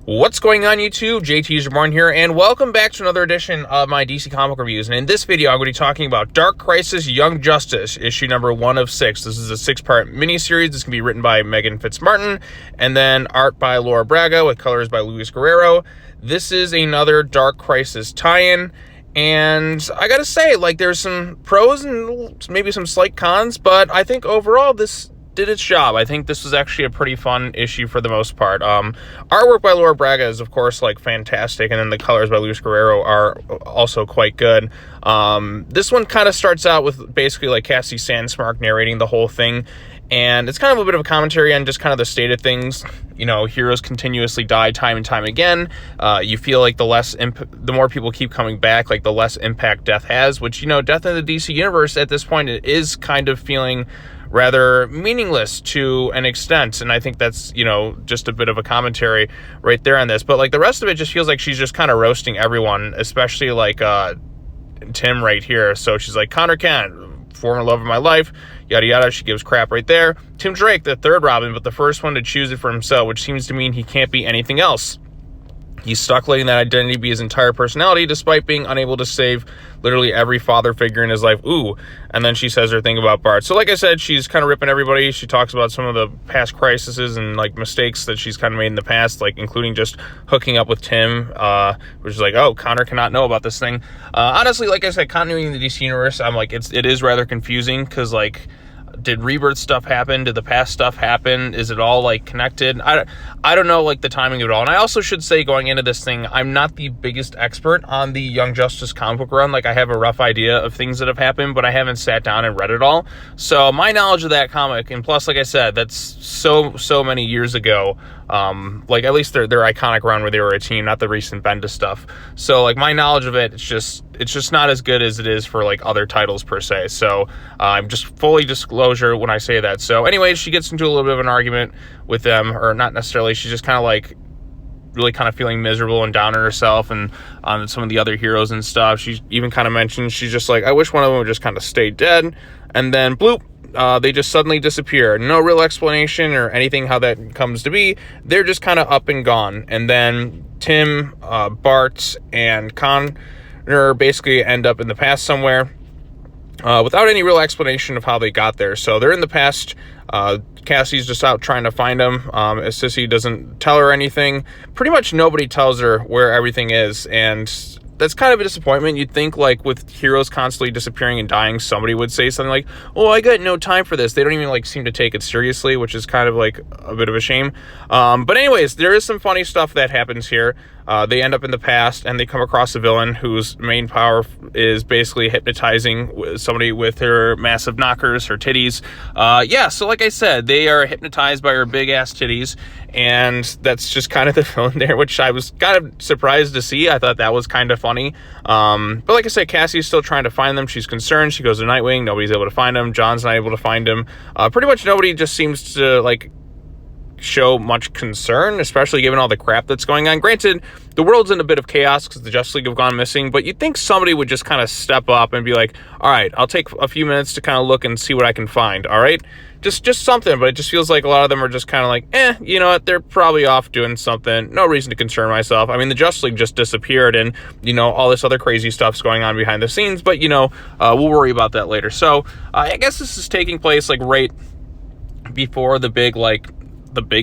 What's going on, YouTube? JT's Reborn here, and welcome back to another edition of my DC comic reviews. And in this video, I'm going to be talking about Dark Crisis Young Justice, issue number 1 of 6. This is a 6-part miniseries. This can be written by Megan Fitzmartin, and then art by Laura Braga with colors by Luis Guerrero. This is another Dark Crisis tie-in, and I gotta say, like, there's some pros and maybe some slight cons, but I think overall this did its job. I think this was actually a pretty fun issue for the most part. Artwork by Laura Braga is, of course, like, fantastic, and then the colors by Luis Guerrero are also quite good. This one kind of starts out with basically like Cassie Sandsmark narrating the whole thing, and it's kind of a bit of a commentary on just kind of the state of things. You know, heroes continuously die time and time again. You feel like the more people keep coming back, like the less impact death has, which, you know, death in the DC universe at this point is kind of feeling rather meaningless to an extent, and I think that's, you know, just a bit of a commentary right there on this. But like the rest of it just feels like she's just kind of roasting everyone, especially like Tim right here. So she's like, Connor Kent, former love of my life, yada yada. She gives crap right there. Tim Drake, the third Robin, but the first one to choose it for himself, which seems to mean he can't be anything else. He's stuck letting that identity be his entire personality, despite being unable to save literally every father figure in his life. Ooh. And then she says her thing about Bart. So like I said, she's kind of ripping everybody. She talks about some of the past crises and like mistakes that she's kind of made in the past, like including just hooking up with Tim, which is like, oh, Connor cannot know about this thing. Honestly, like I said, continuity in the DC universe, I'm like, it is rather confusing, because like, did Rebirth stuff happen? Did the past stuff happen? Is it all like connected? I don't know, like, the timing of it all. And I also should say, going into this thing, I'm not the biggest expert on the Young Justice comic book run. Like, I have a rough idea of things that have happened, but I haven't sat down and read it all. So my knowledge of that comic, and plus, like I said, that's so many years ago. Like, at least their iconic run where they were a team, not the recent Bendis stuff. So like, my knowledge of it, it's just not as good as it is for like other titles per se. So I'm just fully disclosure when I say that. So anyways, she gets into a little bit of an argument with them, or not necessarily. She's just kind of like really kind of feeling miserable and down on herself and on some of the other heroes and stuff. She even kind of mentions, she's just like, I wish one of them would just kind of stay dead. And then bloop, they just suddenly disappear. No real explanation or anything how that comes to be. They're just kind of up and gone. And then Tim, Bart, and Connor basically end up in the past somewhere without any real explanation of how they got there. So they're in the past. Cassie's just out trying to find them. Sissy doesn't tell her anything. Pretty much nobody tells her where everything is, and that's kind of a disappointment. You'd think, like, with heroes constantly disappearing and dying, somebody would say something like, oh, I got no time for this. They don't even, like, seem to take it seriously, which is kind of, like, a bit of a shame. But anyways, there is some funny stuff that happens here. They end up in the past, and they come across a villain whose main power is basically hypnotizing somebody with her massive knockers, her titties. Yeah, so like I said, they are hypnotized by her big-ass titties, and that's just kind of the villain there, which I was kind of surprised to see. I thought that was kind of funny. But like I said, Cassie's still trying to find them. She's concerned. She goes to Nightwing. Nobody's able to find him. John's not able to find him. Pretty much nobody just seems to, like, show much concern, especially given all the crap that's going on. Granted, the world's in a bit of chaos because the Justice League have gone missing, but you'd think somebody would just kind of step up and be like, all right, I'll take a few minutes to kind of look and see what I can find, all right? Just something. But it just feels like a lot of them are just kind of like, you know what, they're probably off doing something. No reason to concern myself. I mean, the Justice League just disappeared, and, you know, all this other crazy stuff's going on behind the scenes, but, you know, we'll worry about that later. So I guess this is taking place, like, right before the big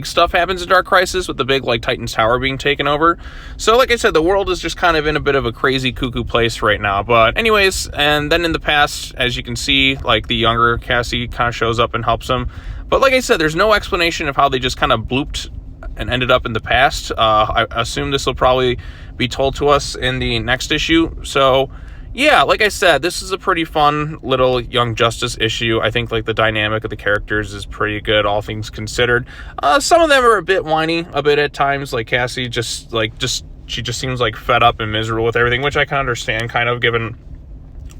stuff happens in Dark Crisis, with the big, like, Titan's Tower being taken over. So like I said, the world is just kind of in a bit of a crazy cuckoo place right now. But anyways, and then in the past, as you can see, like, the younger Cassie kind of shows up and helps him. But like I said, there's no explanation of how they just kind of blooped and ended up in the past. I assume this will probably be told to us in the next issue. So yeah, like I said, this is a pretty fun little Young Justice issue. I think, like, the dynamic of the characters is pretty good, all things considered. Some of them are a bit whiny, a bit at times. Like, Cassie she just seems, like, fed up and miserable with everything, which I can understand, kind of, given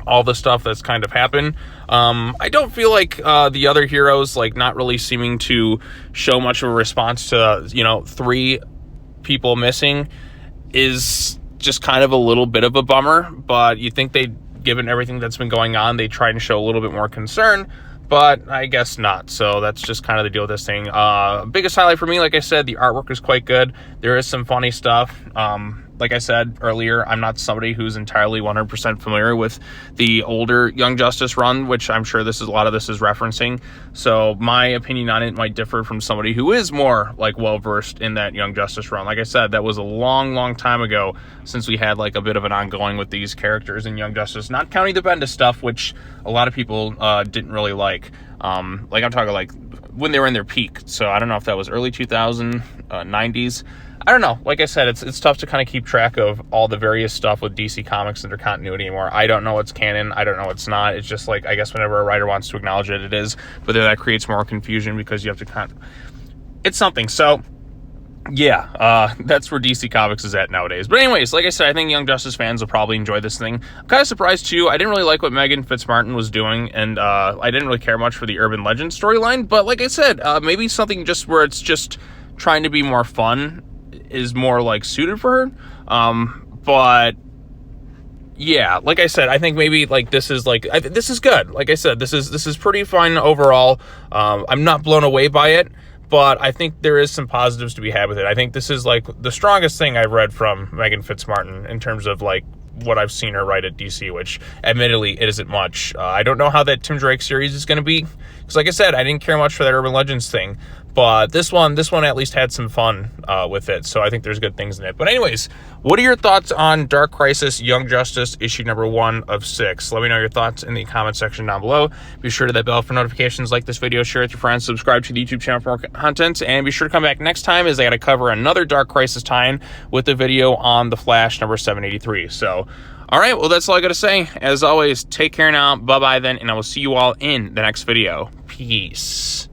all the stuff that's kind of happened. I don't feel like the other heroes, like, not really seeming to show much of a response to, you know, 3 people missing is just kind of a little bit of a bummer. But you think given everything that's been going on, they try and show a little bit more concern. but I guess not. So that's just kind of the deal with this thing. Biggest highlight for me, like I said, the artwork is quite good. There is some funny stuff. Like I said earlier, I'm not somebody who's entirely 100% familiar with the older Young Justice run, which I'm sure a lot of this is referencing. So my opinion on it might differ from somebody who is more like well-versed in that Young Justice run. Like I said, that was a long time ago since we had like a bit of an ongoing with these characters in Young Justice, not counting the Bendis stuff, which a lot of people didn't really like. Like I'm talking like when they were in their peak. So I don't know if that was early 90s. I don't know. Like I said, it's tough to kind of keep track of all the various stuff with DC Comics and their continuity anymore. I don't know what's canon. I don't know what's not. It's just like, I guess whenever a writer wants to acknowledge it, it is. But then that creates more confusion because you have to it's something. So, yeah, that's where DC Comics is at nowadays. But anyways, like I said, I think Young Justice fans will probably enjoy this thing. I'm kind of surprised, too. I didn't really like what Megan Fitzmartin was doing, and I didn't really care much for the Urban Legend storyline. But like I said, maybe something just where it's just trying to be more fun is more like suited for her. But yeah, like I said, I think maybe like this is good. Like I said, this is pretty fun overall. I'm not blown away by it, but I think there is some positives to be had with it. I think this is like the strongest thing I've read from Megan Fitzmartin in terms of like what I've seen her write at DC, which admittedly it isn't much. I don't know how that Tim Drake series is going to be, because like I said, I didn't care much for that Urban Legends thing, but this one at least had some fun with it, so I think there's good things in it. But anyways, what are your thoughts on Dark Crisis Young Justice issue number 1 of 6? Let me know your thoughts in the comment section down below. Be sure to hit that bell for notifications, like this video, share it with your friends, subscribe to the YouTube channel for more content, and be sure to come back next time as I got to cover another Dark Crisis tie-in with the video on The Flash number 783. So, all right, well, that's all I got to say. As always, take care now. Bye-bye then, and I will see you all in the next video. Peace.